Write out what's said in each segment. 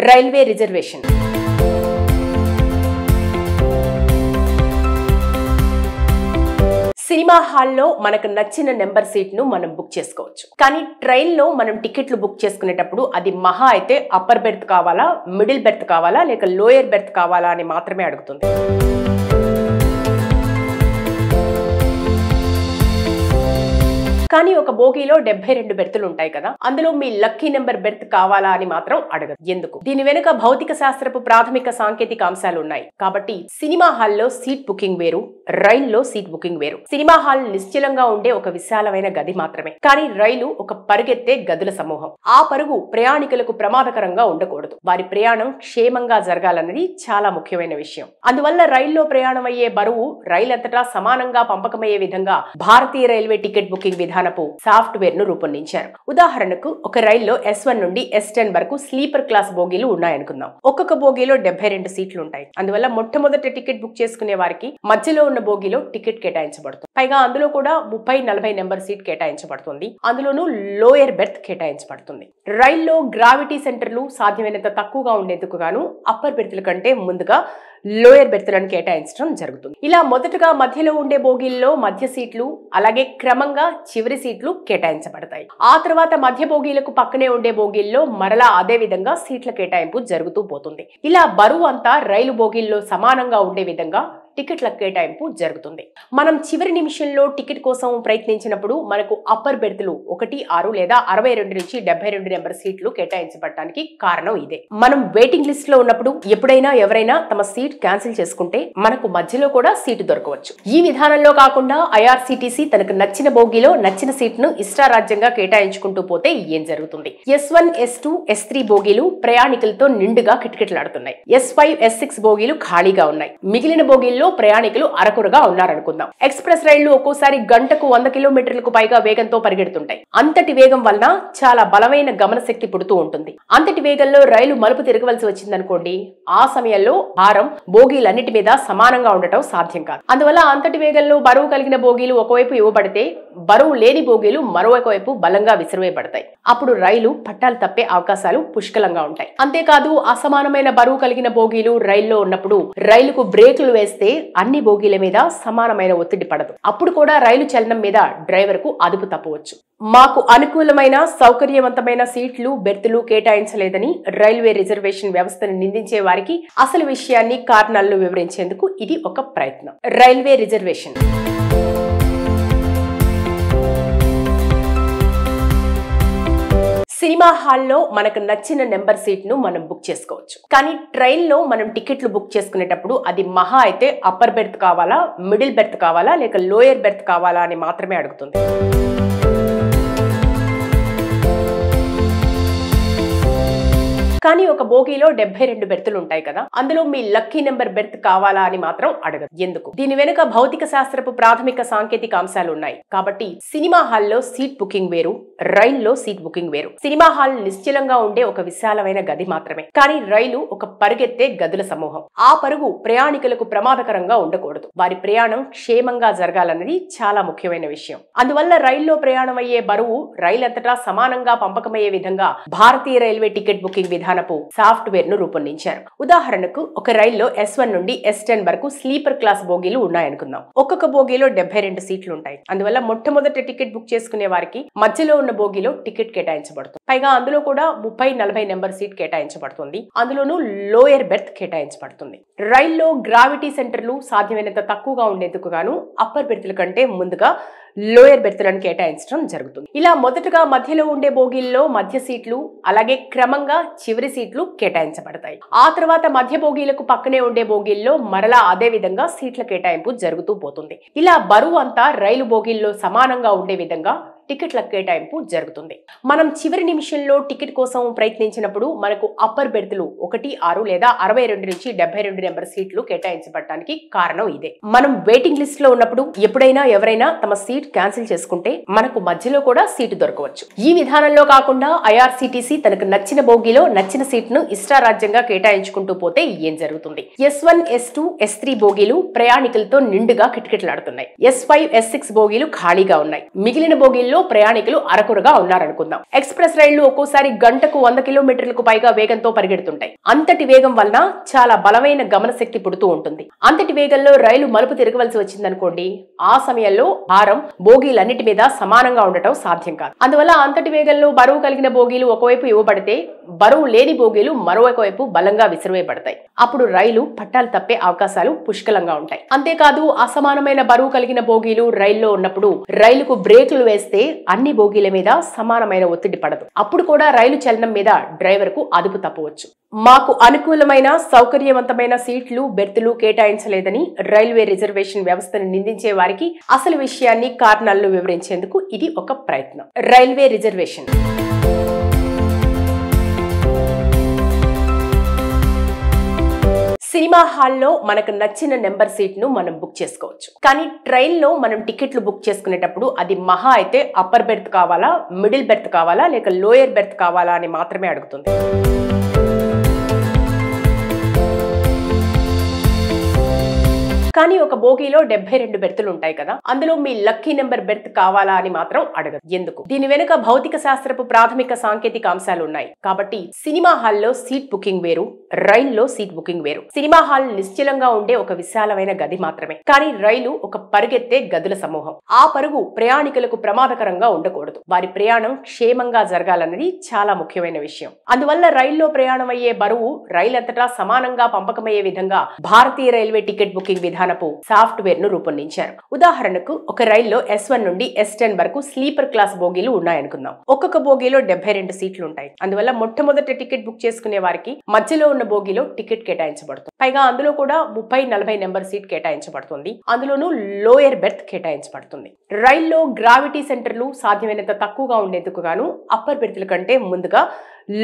Railway reservation. Cinema హాల్లో మనకు నచ్చిన నెంబర్ సీట్ ను మనం బుక్ చేసుకోవచ్చు. కానీ ట్రైన్ లో మనం టికెట్లు బుక్ చేసుకునేటప్పుడు అది మహా అయితే అప్పర్ బెర్త్ కావాలా, మిడిల్ బెర్త్ కావాలా, లేక లోయర్ బెర్త్ కావాలా అని మాత్రమే అడుగుతుంది. కానీ ఒక బోగీలో 72 బెర్తులు ఉంటాయి కదా, అందులో మీ లక్కీ నెంబర్ బెర్త్ కావాలా అని మాత్రం అడగదు. ఎందుకు? దీని వెనుక భౌతిక శాస్త్రపు ప్రాథమిక సాంకేతిక అంశాలు ఉన్నాయి. కాబట్టి సినిమా హాల్లో సీట్ బుకింగ్ వేరు, రైల్లో సీట్ బుకింగ్ వేరు. సినిమా హాల్ నిశ్చలంగా ఉండే ఒక విశాలమైన గది మాత్రమే. కానీ రైలు ఒక పరుగెత్తే గదుల సమూహం. ఆ పరుగు ప్రయాణికులకు ప్రమాదకరంగా ఉండకూడదు. వారి ప్రయాణం క్షేమంగా జరగాలన్నది చాలా ముఖ్యమైన విషయం. అందువల్ల రైల్లో ప్రయాణం అయ్యే బరువు రైలు అంతటా సమానంగా పంపకమయ్యే విధంగా భారతీయ రైల్వే టికెట్ బుకింగ్ విధానం సాఫ్ట్వేర్ ను రూపొందించారు. ఉదాహరణకు ఒక రైల్లో S1 నుండి S10 వరకు స్లీపర్ క్లాస్ బోగీలు ఉన్నాయనుకుందాం. ఒక్కొక్క బోగీలో 72 సీట్లు ఉంటాయి. అందువల్ల మొట్టమొదటి టికెట్ బుక్ చేసుకునే వారికి మధ్యలో ఉన్న బోగీలో టికెట్ కేటాయించబడుతుంది. పైగా అందులో కూడా 30-40 నెంబర్ సీట్ కేటాయించబడుతుంది. అందులోనూ లోయర్ బెర్త్ కేటాయించబడుతుంది. రైల్లో గ్రావిటీ సెంటర్లు సాధ్యమైనంత తక్కువగా ఉండేందుకు గాను అప్పర్ బెర్తుల కంటే ముందుగా లోయర్ బెర్తులను కేటాయించడం జరుగుతుంది. ఇలా మొదటగా మధ్యలో ఉండే బోగీల్లో మధ్య సీట్లు, అలాగే క్రమంగా చివరి సీట్లు కేటాయించబడతాయి. ఆ తర్వాత మధ్య బోగీలకు పక్కనే ఉండే బోగీల్లో మరలా అదే విధంగా సీట్ల కేటాయింపు జరుగుతూ పోతుంది. ఇలా బరువు అంతా రైలు బోగీల్లో సమానంగా ఉండే విధంగా టికెట్ల కేటాయింపు జరుగుతుంది. మనం చివరి నిమిషంలో టికెట్ కోసం ప్రయత్నించినప్పుడు మనకు అప్పర్ బెర్తులు 1, 6 లేదా 62 నుంచి 72 నెంబర్ సీట్లు కేటాయించబడటానికి కారణం ఇదే. మనం వెయిటింగ్ లిస్ట్ లో ఉన్నప్పుడు ఎప్పుడైనా ఎవరైనా తమ సీట్ క్యాన్సిల్ చేసుకుంటే మనకు మధ్యలో కూడా సీటు దొరకవచ్చు. ఈ విధానంలో కాకుండా IRCTC తనకు నచ్చిన బోగీలో నచ్చిన సీట్ ను ఇష్టారాజ్యంగా కేటాయించుకుంటూ పోతే ఏం జరుగుతుంది? S1, S2, S3 బోగీలు ప్రయాణికులతో నిండుగా కిటకిటలాడుతున్నాయి. S5, S6 బోగీలు ఖాళీగా ఉన్నాయి. మిగిలిన బోగీల్లో ప్రయాణికులు అరకురగా ఉన్నారనుకుందాం. ఎక్స్ప్రెస్ రైళ్లు ఒక్కోసారి గంటకు 100 కిలోమీటర్లకు పైగా వేగంతో పరిగెడుతుంటాయి. అంతటి వేగం వలన చాలా బలమైన గమన శక్తి పుడుతూ ఉంటుంది. అంతటి వేగంలో రైలు మలుపు తిరగవలసి వచ్చిందనుకోండి, ఆ సమయంలో భారం బోగీలన్నిటి మీద సమానంగా ఉండటం సాధ్యం కాదు. అందువల్ల అంతటి వేగంలో బరువు కలిగిన బోగీలు ఒకవైపు ఇవ్వబడితే బరువు లేని బోగీలు మరోవైపు వైపు బలంగా విసిరివేయబడతాయి. అప్పుడు రైలు పట్టాలు తప్పే అవకాశాలు పుష్కలంగా ఉంటాయి. అంతేకాదు, అసమానమైన బరువు కలిగిన బోగీలు రైల్లో ఉన్నప్పుడు రైలుకు బ్రేకులు వేస్తే అన్ని బోగీల మీద సమానమైన ఒత్తిడి పడదు. అప్పుడు కూడా రైలు చలనం మీద డ్రైవర్ కు అదుపు తప్పవచ్చు. మాకు అనుకూలమైన సౌకర్యవంతమైన సీట్లు, బెర్తులు కేటాయించలేదని రైల్వే రిజర్వేషన్ వ్యవస్థను నిందించే వారికి అసలు విషయాన్ని, కారణాలను వివరించేందుకు ఇది ఒక ప్రయత్నం. Railway reservation. సినిమా హాల్లో మనకు నచ్చిన నెంబర్ సీట్ ను మనం బుక్ చేసుకోవచ్చు. కానీ ట్రైన్ లో మనం టికెట్లు బుక్ చేసుకునేటప్పుడు అది మహా అయితే అప్పర్ బెర్త్ కావాలా, మిడిల్ బెర్త్ కావాలా, లేక లోయర్ బెర్త్ కావాలా అని మాత్రమే అడుగుతుంది. కానీ ఒక బోగీలో 72 బెర్తులు ఉంటాయి కదా, అందులో మీ లక్కీ నెంబర్ బెర్త్ కావాలా అని మాత్రం అడగదు. ఎందుకు? దీని వెనుక భౌతిక శాస్త్రపు ప్రాథమిక సాంకేతిక అంశాలు ఉన్నాయి. కాబట్టి సినిమా హాల్లో సీట్ బుకింగ్ వేరు, రైల్లో సీట్ బుకింగ్ వేరు. సినిమా హాల్ నిశ్చలంగా ఉండే ఒక విశాలమైన గది మాత్రమే. కానీ రైలు ఒక పరుగెత్తే గదుల సమూహం. ఆ పరుగు ప్రయాణికులకు ప్రమాదకరంగా ఉండకూడదు. వారి ప్రయాణం క్షేమంగా జరగాలన్నది చాలా ముఖ్యమైన విషయం. అందువల్ల రైల్లో ప్రయాణం అయ్యే బరువు రైలు అంతటా సమానంగా పంపకమయ్యే విధంగా భారతీయ రైల్వే టికెట్ బుకింగ్ విధానం సాఫ్ట్వేర్ ను రూపొందించారు. ఉదాహరణకు ఒక రైల్లో S1 నుండి S10 వరకు స్లీపర్ క్లాస్ బోగీలు ఉన్నాయనుకుందాం. ఒక్కొక్క బోగీలో 72 సీట్లు ఉంటాయి. అందువల్ల మొట్టమొదటి టికెట్ బుక్ చేసుకునే వారికి మధ్యలో ఉన్న బోగీలో టికెట్ కేటాయించబడుతుంది. పైగా అందులో కూడా 30-40 నెంబర్ సీట్ కేటాయించబడుతుంది. అందులోనూ లోయర్ బెర్త్ కేటాయించబడుతుంది. రైల్లో గ్రావిటీ సెంటర్లు సాధ్యమైనంత తక్కువగా ఉండేందుకు గాను అప్పర్ బెర్తుల కంటే ముందుగా లోయర్ బెర్తులను కేటాయించడం జరుగుతుంది. ఇలా మొదటగా మధ్యలో ఉండే బోగీల్లో మధ్య సీట్లు, అలాగే క్రమంగా చివరి సీట్లు కేటాయించబడతాయి. ఆ తర్వాత మధ్య బోగీలకు పక్కనే ఉండే బోగీల్లో మరలా అదే విధంగా సీట్ల కేటాయింపు జరుగుతూ పోతుంది. ఇలా బరువు అంతా రైలు బోగీల్లో సమానంగా ఉండే విధంగా టికెట్ల కేటాయింపు జరుగుతుంది. మనం చివరి నిమిషంలో టికెట్ కోసం ప్రయత్నించినప్పుడు మనకు అప్పర్ బెర్తులు 1, 6 లేదా 62 నుంచి 72 నెంబర్ సీట్లు కేటాయించబడటానికి కారణం ఇదే. మనం వెయిటింగ్ లిస్ట్ లో ఉన్నప్పుడు ఎప్పుడైనా ఎవరైనా తమ సీట్ క్యాన్సిల్ చేసుకుంటే మనకు మధ్యలో కూడా సీటు దొరకవచ్చు. ఈ విధానంలో కాకుండా IRCTC తనకు నచ్చిన బోగీలో నచ్చిన సీట్ ను ఇష్టారాజ్యంగా కేటాయించుకుంటూ పోతే ఏం జరుగుతుంది? S1, S2, S3 బోగీలు ప్రయాణికులతో నిండుగా కిటకిటలాడుతున్నాయి. S5, S6 బోగీలు ఖాళీగా ఉన్నాయి. మిగిలిన బోగీల్లో ప్రయాణికులు అరకురగా ఉన్నారనుకుందాం. ఎక్స్ప్రెస్ రైళ్లు ఒక్కోసారి గంటకు 100 కిలోమీటర్లకు పైగా వేగంతో పరిగెడుతుంటాయి. అంతటి వేగం వలన చాలా బలమైన గమన శక్తి పుడుతూ ఉంటుంది. అంతటి వేగంలో రైలు మలుపు తిరగవలసి వచ్చిందనుకోండి, ఆ సమయంలో భారం బోగీలన్నిటి మీద సమానంగా ఉండటం సాధ్యం కాదు. అందువల్ల అంతటి వేగంలో బరువు కలిగిన బోగీలు ఒకవైపు ఇవ్వబడితే బరువు లేని బోగీలు మరోవైపు వైపు బలంగా విసిరివేయబడతాయి. అప్పుడు రైలు పట్టాలు తప్పే అవకాశాలు పుష్కలంగా ఉంటాయి. అంతేకాదు, అసమానమైన బరువు కలిగిన బోగీలు రైల్లో ఉన్నప్పుడు రైలుకు బ్రేకులు వేస్తే అన్ని బోగీల మీద సమానమైన ఒత్తిడి పడదు. అప్పుడు కూడా రైలు చలనం మీద డ్రైవర్ కు అదుపు తప్పవచ్చు. మాకు అనుకూలమైన సౌకర్యవంతమైన సీట్లు బెర్తులు కేటాయించలేదని రైల్వే రిజర్వేషన్ వ్యవస్థను నిందించే వారికి అసలు విషయాన్ని కారణాలను వివరించేందుకు ఇది ఒక ప్రయత్నం. Railway reservation. సినిమా హాల్లో మనకు నచ్చిన నెంబర్ సీట్ ను మనం బుక్ చేసుకోవచ్చు. కానీ ట్రైన్ లో మనం టికెట్లు బుక్ చేసుకునేటప్పుడు అది మహా అయితే అప్పర్ బెర్త్ కావాలా, మిడిల్ బెర్త్ కావాలా, లేక లోయర్ బెర్త్ కావాలా అని మాత్రమే అడుగుతుంది. కానీ ఒక బోగీలో 72 బెర్తులు ఉంటాయి కదా, అందులో మీ లక్కీ నెంబర్ బెర్త్ కావాలా అని మాత్రం అడగదు. ఎందుకు? దీని వెనుక భౌతిక శాస్త్రపు ప్రాథమిక సాంకేతిక అంశాలు ఉన్నాయి. కాబట్టి సినిమా హాల్లో సీట్ బుకింగ్ వేరు, రైల్లో సీట్ బుకింగ్ వేరు. సినిమా హాల్ నిశ్చలంగా ఉండే ఒక విశాలమైన గది మాత్రమే. కానీ రైలు ఒక పరుగెత్తే గదుల సమూహం. ఆ పరుగు ప్రయాణికులకు ప్రమాదకరంగా ఉండకూడదు. వారి ప్రయాణం క్షేమంగా జరగాలన్నది చాలా ముఖ్యమైన విషయం. అందువల్ల రైల్లో ప్రయాణం అయ్యే బరువు రైలంతటా సమానంగా పంపకమయ్యే విధంగా భారతీయ రైల్వే టికెట్ బుకింగ్ విధానపు సాఫ్ట్వేర్ ను రూపొందించారు. ఉదాహరణకు ఒక రైల్లో S1 నుండి S10 వరకు స్లీపర్ క్లాస్ బోగీలు ఉన్నాయనుకుందాం. ఒక్కొక్క బోగీలో 72 సీట్లు ఉంటాయి. అందువల్ల మొట్టమొదటి టికెట్ బుక్ చేసుకునే వారికి మధ్యలో ఉన్న బోగీలో టికెట్ కేటాయించబడుతుంది. పైగా అందులో కూడా 30-40 నెంబర్ సీట్ కేటాయించబడుతుంది. అందులోనూ లోయర్ బెర్త్ కేటాయించబడుతుంది. రైల్లో గ్రావిటీ సెంటర్లు సాధ్యమైనంత తక్కువగా ఉండేందుకు గాను అప్పర్ బెర్త్ల కంటే ముందుగా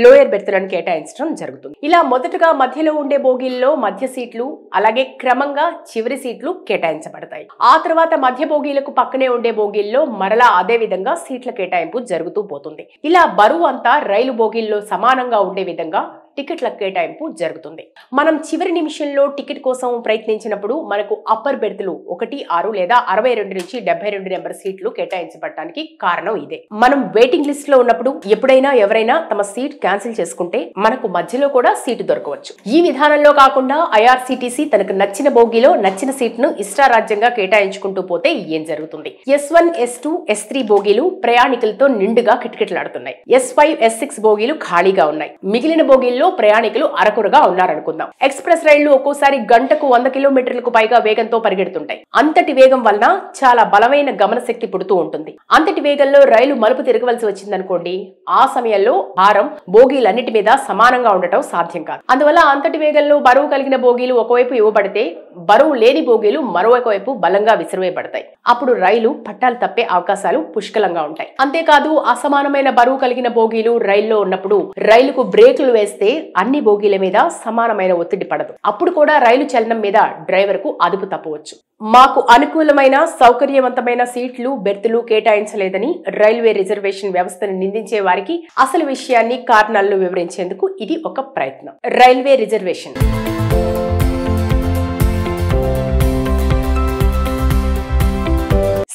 లోయర్ బెర్తులను కేటాయించడం జరుగుతుంది. ఇలా మొదటగా మధ్యలో ఉండే బోగీల్లో మధ్య సీట్లు, అలాగే క్రమంగా చివరి సీట్లు కేటాయించబడతాయి. ఆ తర్వాత మధ్య బోగీలకు పక్కనే ఉండే బోగీల్లో మరలా అదే విధంగా సీట్ల కేటాయింపు జరుగుతూ పోతుంది. ఇలా బరువు అంతా రైలు బోగీల్లో సమానంగా ఉండే విధంగా టికెట్ల కేటాయింపు జరుగుతుంది. మనం చివరి నిమిషంలో టికెట్ కోసం ప్రయత్నించినప్పుడు మనకు అప్పర్ బెర్తులు 1, 6 లేదా 62 నుంచి 72 నెంబర్ సీట్లు కేటాయించబడటానికి కారణం ఇదే. మనం వెయిటింగ్ లిస్ట్ లో ఉన్నప్పుడు ఎప్పుడైనా ఎవరైనా తమ సీట్ క్యాన్సిల్ చేసుకుంటే మనకు మధ్యలో కూడా సీటు దొరకవచ్చు. ఈ విధానంలో కాకుండా IRCTC తనకు నచ్చిన బోగీలో నచ్చిన సీట్ ను ఇష్టారాజ్యంగా కేటాయించుకుంటూ పోతే ఏం జరుగుతుంది? S1, S2, S3 బోగీలు ప్రయాణికులతో నిండుగా కిటకిటలాడుతున్నాయి. S5, S6 బోగీలు ఖాళీగా ఉన్నాయి. మిగిలిన బోగీల్లో ప్రయాణికులు అరకురగా ఉన్నారనుకుందాం. ఎక్స్ప్రెస్ రైళ్లు ఒక్కోసారి గంటకు 100 కిలోమీటర్లకు పైగా వేగంతో పరిగెడుతుంటాయి. అంతటి వేగం వలన చాలా బలమైన గమన శక్తి పుడుతూ ఉంటుంది. అంతటి వేగంలో రైలు మలుపు తిరగవలసి వచ్చిందనుకోండి, ఆ సమయంలో భారం బోగీలన్నిటి మీద సమానంగా ఉండటం సాధ్యం కాదు. అందువల్ల అంతటి వేగంలో బరువు కలిగిన బోగీలు ఒకవైపు ఇవ్వబడితే బరువు లేని బోగీలు మరోవైపు వైపు బలంగా విసిరివేయబడతాయి. అప్పుడు రైలు పట్టాలు తప్పే అవకాశాలు పుష్కలంగా ఉంటాయి. అంతేకాదు, అసమానమైన బరువు కలిగిన బోగీలు రైల్లో ఉన్నప్పుడు రైలుకు బ్రేకులు వేస్తే అన్ని బోగీల మీద సమానమైన ఒత్తిడి పడదు. అప్పుడు కూడా రైలు చలనం మీద డ్రైవర్ కు అదుపు తప్పవచ్చు. మాకు అనుకూలమైన సౌకర్యవంతమైన సీట్లు బెర్తులు కేటాయించలేదని రైల్వే రిజర్వేషన్ వ్యవస్థను నిందించే వారికి అసలు విషయాన్ని కారణాలను వివరించేందుకు ఇది ఒక ప్రయత్నం. Railway reservation.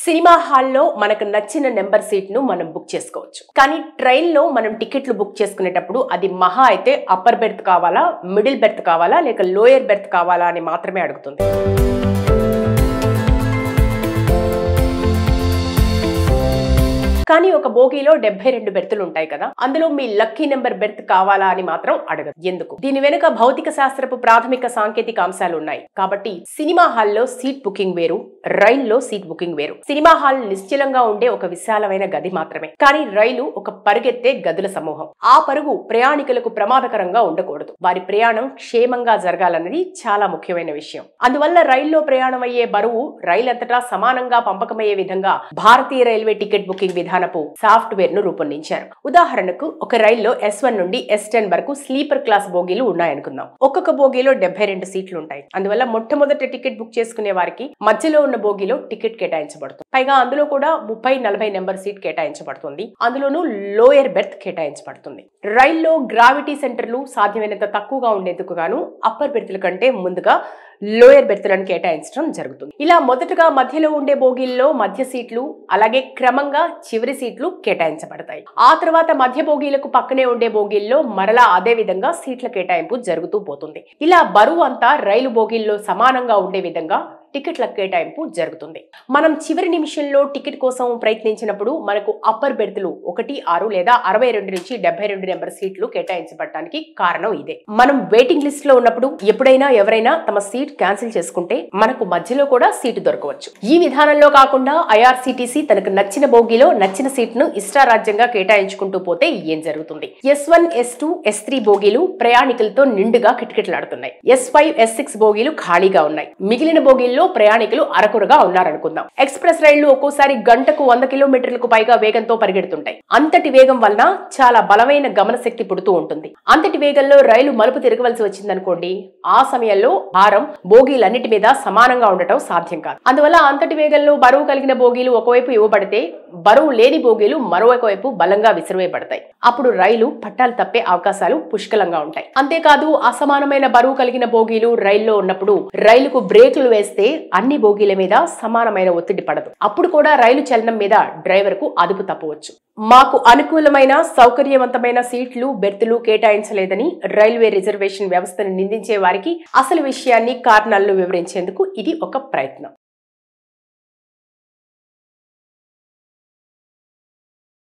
సినిమా హాల్లో మనకు నచ్చిన నెంబర్ సీట్ ను మనం బుక్ చేసుకోవచ్చు. కానీ ట్రైన్ లో మనం టికెట్లు బుక్ చేసుకునేటప్పుడు అది మహా అయితే అప్పర్ బెర్త్ కావాలా, మిడిల్ బెర్త్ కావాలా, లేక లోయర్ బెర్త్ కావాలా అని మాత్రమే అడుగుతుంది. కానీ ఒక బోగీలో 72 బెర్తులు ఉంటాయి కదా, అందులో మీ లక్కీ నెంబర్ బెర్త్ కావాలా అని మాత్రం అడగదు. ఎందుకు? దీని వెనుక భౌతిక శాస్త్రపు ప్రాథమిక సాంకేతిక అంశాలు ఉన్నాయి. కాబట్టి సినిమా హాల్లో సీట్ బుకింగ్ వేరు, రైల్లో సీట్ బుకింగ్ వేరు. సినిమా హాల్ నిశ్చలంగా ఉండే ఒక విశాలమైన గది మాత్రమే. కానీ రైలు ఒక పరుగెత్తే గదుల సమూహం. ఆ పరుగు ప్రయాణికులకు ప్రమాదకరంగా ఉండకూడదు. వారి ప్రయాణం క్షేమంగా జరగాలన్నది చాలా ముఖ్యమైన విషయం. అందువల్ల రైల్లో ప్రయాణం అయ్యే బరువు రైలంతటా సమానంగా పంపకమయ్యే విధంగా భారతీయ రైల్వే టికెట్ బుకింగ్ విధానపు సాఫ్ట్వేర్ ను రూపొందించారు. ఉదాహరణకు ఒక రైల్లో S1 నుండి S10 వరకు స్లీపర్ క్లాస్ బోగీలు ఉన్నాయనుకుందాం. ఒక్కొక్క బోగీలో 72 సీట్లు ఉంటాయి. అందువల్ల మొట్టమొదటి టికెట్ బుక్ చేసుకునే వారికి మధ్యలో ఉన్న బోగీలో టికెట్ కేటాయించబడుతుంది. పైగా అందులో కూడా 30-40 నెంబర్ సీట్ కేటాయించబడుతుంది. అందులోనూ లోయర్ బెర్త్ కేటాయించబడుతుంది. రైల్లో గ్రావిటీ సెంటర్లు సాధ్యమైనంత తక్కువగా ఉండేందుకు గాను అప్పర్ బెర్త్ల కంటే ముందుగా లోయర్ బెర్త్లను కేటాయించడం జరుగుతుంది. ఇలా మొదటగా మధ్యలో ఉండే బోగీల్లో మధ్య సీట్లు, అలాగే క్రమంగా చివరి సీట్లు కేటాయించబడతాయి. ఆ తర్వాత మధ్య బోగీలకు పక్కనే ఉండే బోగీల్లో మరలా అదే విధంగా సీట్ల కేటాయింపు జరుగుతూ పోతుంది. ఇలా బరువు అంతా రైలు బోగీల్లో సమానంగా ఉండే విధంగా టికెట్ల కేటాయింపు జరుగుతుంది. మనం చివరి నిమిషంలో టికెట్ కోసం ప్రయత్నించినప్పుడు మనకు అప్పర్ బెర్త్లు 1, 6 లేదా 62 నుంచి 72 నెంబర్ సీట్లు కేటాయించబడటానికి కారణం ఇదే. మనం వెయిటింగ్ లిస్ట్ లో ఉన్నప్పుడు ఎప్పుడైనా ఎవరైనా తమ సీట్ క్యాన్సిల్ చేసుకుంటే మనకు మధ్యలో కూడా సీటు దొరకవచ్చు. ఈ విధానంలో కాకుండా ఐఆర్సీటీసీ తనకు నచ్చిన బోగీలో నచ్చిన సీట్ ను ఇష్టారాజ్యంగా కేటాయించుకుంటూ పోతే ఏం జరుగుతుంది? S1, S2, S3 బోగీలు ప్రయాణికులతో నిండుగా కిటకిటలాడుతున్నాయి. S5, S6 బోగీలు ఖాళీగా ఉన్నాయి. మిగిలిన బోగీల్లో ప్రయాణికులు అరకొరగా ఉన్నారనుకుందాం. ఎక్స్ప్రెస్ రైళ్లు ఒక్కోసారి గంటకు 100 కిలోమీటర్లకు పైగా వేగంతో పరిగెడుతుంటాయి. అంతటి వేగం వలన చాలా బలమైన గమన శక్తి పుడుతూ ఉంటుంది. అంతటి వేగంలో రైలు మలుపు తిరగవలసి వచ్చిందనుకోండి, ఆ సమయంలో భారం బోగీలన్నిటి మీద సమానంగా ఉండటం సాధ్యం కాదు. అందువల్ల అంతటి వేగంలో బరువు కలిగిన బోగీలు ఒకవైపు ఇవ్వబడితే బరువు లేని బోగీలు మరోవైపు వైపు బలంగా విసిరివేయబడతాయి. అప్పుడు రైలు పట్టాలు తప్పే అవకాశాలు పుష్కలంగా ఉంటాయి. అంతేకాదు అసమానమైన బరువు కలిగిన బోగీలు రైల్లో ఉన్నప్పుడు రైలుకు బ్రేకులు వేస్తే అన్ని బోగీల మీద సమానమైన ఒత్తిడి పడదు. అప్పుడు కూడా రైలు చలనం మీద డ్రైవర్ కు అదుపు తప్పవచ్చు. మాకు అనుకూలమైన సౌకర్యవంతమైన సీట్లు, బెర్తులు కేటాయించలేదని రైల్వే రిజర్వేషన్ వ్యవస్థను నిందించే వారికి అసలు విషయాన్ని, కారణాలను వివరించేందుకు ఇది ఒక ప్రయత్నం.